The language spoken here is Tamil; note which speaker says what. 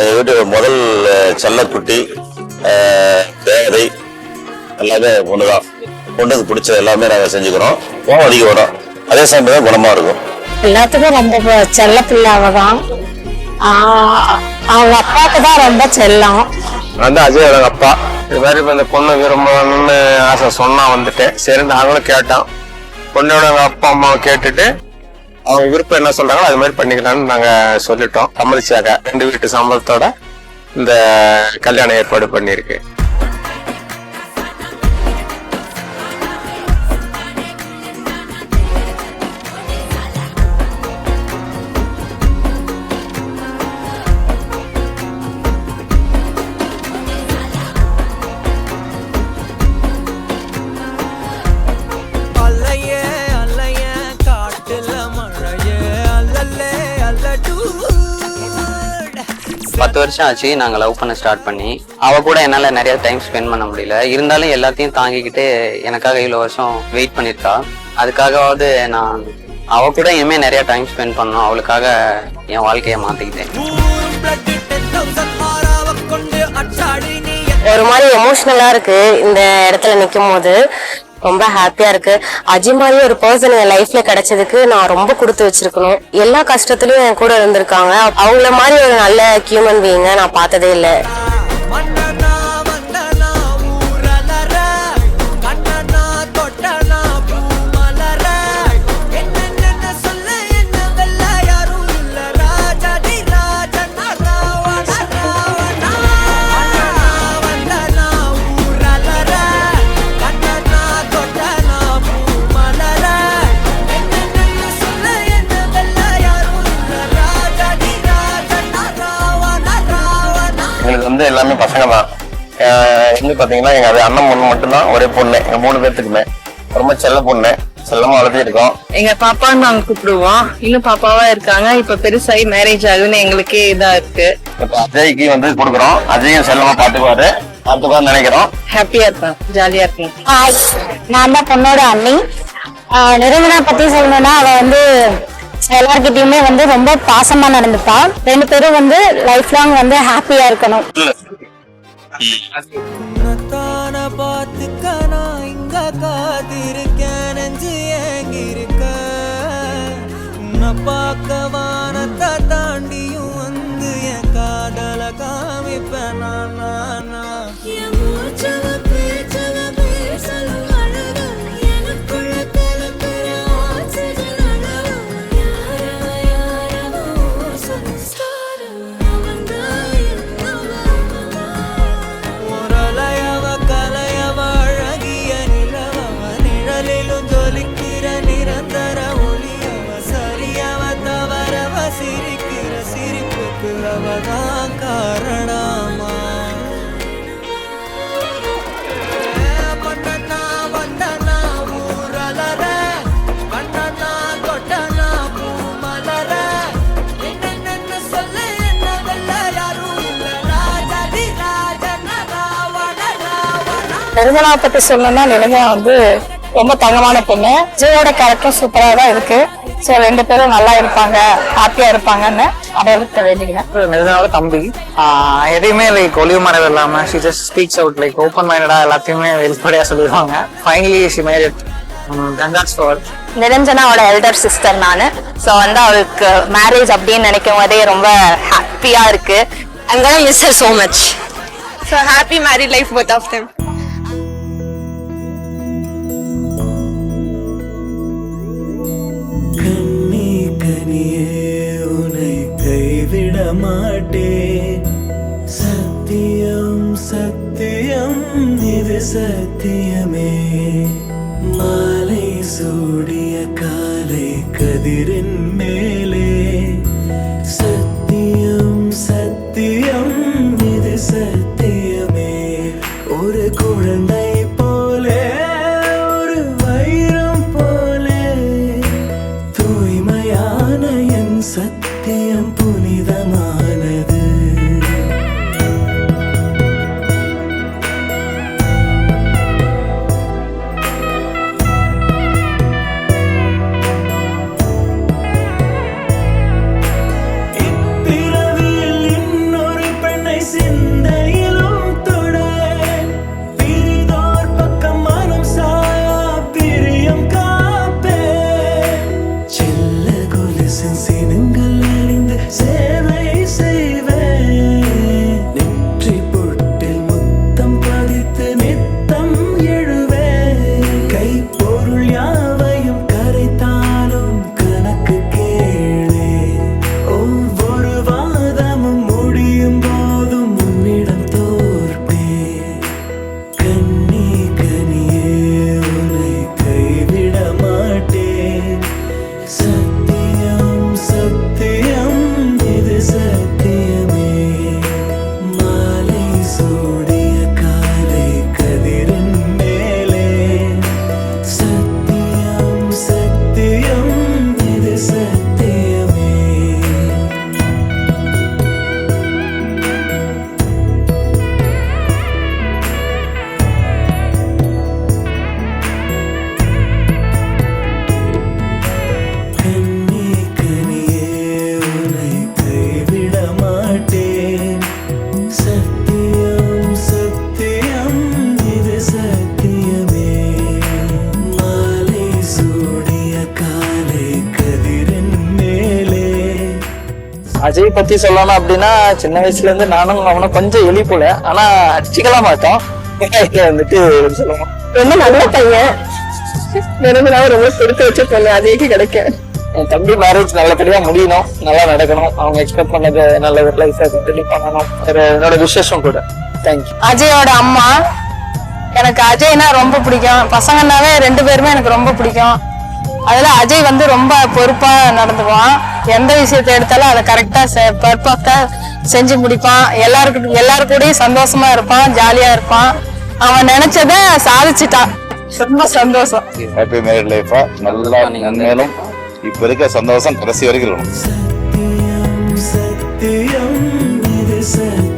Speaker 1: எங்கள் வீட்டு முதல் செல்லக்குட்டி தேவதை எல்லாமே ஒன்று தான். பொண்ணுக்கு பிடிச்சது எல்லாமே நாங்கள் செஞ்சுக்கிறோம். கோவம் அதிகம் வரும், அதே சமயம் தான் குணமாக இருக்கும்.
Speaker 2: எல்லாத்துக்கும் ரொம்ப செல்ல பிள்ளாவ தான். அவங்க அப்பாவுக்கு தான் ரொம்ப செல்லம்.
Speaker 3: வந்து அஜயோட அப்பா இது மாதிரி இந்த பொண்ணு விரும்பணும்னு ஆசை சொன்னா வந்துட்டு சரி நாங்களும் கேட்டோம். பொண்ணோட அப்பா அம்மாவை கேட்டுட்டு அவங்க விருப்பம் என்ன சொல்றாங்களோ அது மாதிரி பண்ணிக்கலாம்னு நாங்க சொல்லிட்டோம். சம்மதிச்சாங்க. 2 வீட்டு சம்மதத்தோட இந்த கல்யாணம் ஏற்பாடு பண்ணிருக்கு.
Speaker 4: பத்து வருஷம் ஆச்சு நாங்கள் லவ் பண்ண ஸ்டார்ட் பண்ணி. அவ கூட என்னால் நிறைய டைம் ஸ்பெண்ட் பண்ண முடியல. இருந்தாலும் எல்லாத்தையும் தாங்கிக்கிட்டு எனக்காக இவ்வளோ வருஷம் வெயிட் பண்ணியிருக்கா. அதுக்காகவாவது நான் அவ கூட இனிமே நிறைய டைம் ஸ்பெண்ட் பண்ணணும். அவளுக்காக என் வாழ்க்கையை மாற்றிக்கிட்டேன்.
Speaker 2: ஒரு மாதிரி எமோஷனலா இருக்கு இந்த இடத்துல நிக்கும் போது. ரொம்ப ஹாப்பியா இருக்கு. அஜி மாதிரி ஒரு பர்சன் என் லைஃப்ல கிடைச்சதுக்கு நான் ரொம்ப கொடுத்து வச்சிருக்கணும். எல்லா கஷ்டத்துலயும் என் கூட இருந்திருக்காங்க. அவங்கள மாதிரி ஒரு நல்ல ஹியூமன் பீயிங்க நான் பார்த்ததே இல்லை.
Speaker 3: எங்களுக்கு வந்து எல்லாமே பசங்க தான். எங்க பாத்தீங்கன்னா எங்க அண்ணன் பொண்ணு மட்டும்தான், ஒரே பொண்ணு. எங்க 3 பேர்த்துக்குமே ரொம்ப செல்ல பொண்ணு, செல்லமா வளர்த்தி இருக்கோம்.
Speaker 5: எங்க பாப்பான்னு நாங்க கூப்பிடுவோம். இன்னும் பாப்பாவா இருக்காங்க. இப்ப பெருசாகி மேரேஜ் ஆகுதுன்னு எங்களுக்கே இதா இருக்கு.
Speaker 3: இப்ப அஜய்க்கு வந்து கொடுக்குறோம். அஜயும் செல்லமா பாத்துக்குவாரு, நினைக்கிறோம்.
Speaker 5: ஹாப்பியா இருப்பேன், ஜாலியா இருக்கேன்.
Speaker 2: நான் தான் பொண்ணோட அண்ணி. நிரஞ்சனா பத்தி சொல்லணும்னா அவ வந்து எல்லார்கிட்டயுமே வந்து ரொம்ப பாசமா நடந்துப்பா. 2 பேரும் வந்து லைஃப் லாங் வந்து ஹாப்பியா இருக்கணும்.
Speaker 6: தாண்டியும் வந்து என் காதல காமிப்பேன் காரணமா
Speaker 2: நிரஞ்சனா பத்தி சொல்லணும்னா நிரஞ்சனா வந்து ரொம்ப தங்கமான பொண்ணு. ஜியோட கேரக்டர் சூப்பரா தான் இருக்கு. ஸோ 2 பேரும் நல்லா இருப்பாங்க, ஹாப்பியா இருப்பாங்கன்னு அவருக்கு வேண்டிக்கிறேன்.
Speaker 7: நிரஞ்சனாவோட தம்பி எதையுமே லைக் ஒளிவு மறைவு இல்லாம she just speaks out like open minded எல்லாத்தையுமே வெளிப்படையா சொல்லிடுவாங்க. Finally she made it. Congrats for her.
Speaker 2: நிரஞ்சனாவோட எல்டர் சிஸ்டர் நானு. ஸோ வந்து அவளுக்கு மேரேஜ் அப்படின்னு நினைக்கும் போதே ரொம்ப ஹாப்பியா இருக்கு. I'm gonna miss her so much.
Speaker 5: So happy married life both of them.
Speaker 6: மாட்டேன் சத்தியம் சத்தியம் இது சத்தியமே. மாலை சூடிய காலை கதிரின் மேலே சத்தியம் சத்தியம் இது சத்தியமே. ஒரு குழந்தை போலே ஒரு வைரம் போலே தூய்மையான என் சத்தியம் புனிதமானது. இப்பிறவியில் இன்னொரு சினங்கள் அறிந்து சேவை செய்வேன். நெற்றி பொட்டில் முத்தம் பதித்து நித்தம் எழுவேன். கைப்பொருள் யாவையும் கரைத்தாலும் கணக்கு கேளே. ஒவ்வொரு வாதமும் முடியும் போதும் உன்னிடம் தோற்பேன். கண்ணி கனியே உன்னை கைவிட மாட்டேன். சத்தியம் சத்தியம் இது சத்தியமே. மாலை சூடிய காலை கதிரின் மேலே. சத்தியம் சத்தியம் இது சத்தியமே. கண்ணி கனியே உன்னை கைவிட மாட்டேன். சத்தியம் சத்தியம் இது சத்தியமே. மாலை சூடிய காலை கதிரின் மேலே.
Speaker 7: அஜய் பத்தி சொல்லணும் அப்படின்னா சின்ன வயசுல இருந்து நானும் அவனும் கொஞ்சம் எலி போல, ஆனா அடிச்சுக்கலாம் மாட்டோம். இதுல வந்துட்டு சொல்லுவோம்.
Speaker 5: ரொம்ப நல்ல பையன், நிரந்தரம் ரொம்ப கொடுத்து வச்ச பொண்ணு அஜய்க்கு கிடைக்க.
Speaker 7: என் தம்பி மேரேஜ் நல்லபடியா முடியணும், நல்லா நடக்கணும். அவங்க எக்ஸ்பெக்ட் பண்ணது நல்ல ஒரு லைஃப் பண்ணணும். என்னோட விசேஷம் கூட. தேங்க்யூ.
Speaker 2: அஜயோட அம்மா. எனக்கு அஜய்னா ரொம்ப பிடிக்கும். பசங்கனாவே 2 பேருமே எனக்கு ரொம்ப பிடிக்கும். அதுல அஜய் வந்து ரொம்ப பொறுப்பா நடந்துக்குவான். எந்த விஷயத்தை எடுத்தாலும் அதை கரெக்டா பெர்ஃபெக்டா செஞ்சு முடிப்பான். எல்லாரு கூடயும் சந்தோஷமா இருப்பான், ஜாலியா இருப்பான். அவன் நினைச்சத சாதிச்சுட்டான். ரொம்ப சந்தோஷம்.
Speaker 1: ஹாப்பி மேரிட் லைஃபா நல்லா மேலும் இப்ப இருக்க சந்தோஷம் கடைசி வரைக்கும் இருக்கணும்.
Speaker 6: சத்தியம் சத்தியம் இது சத்தியம்.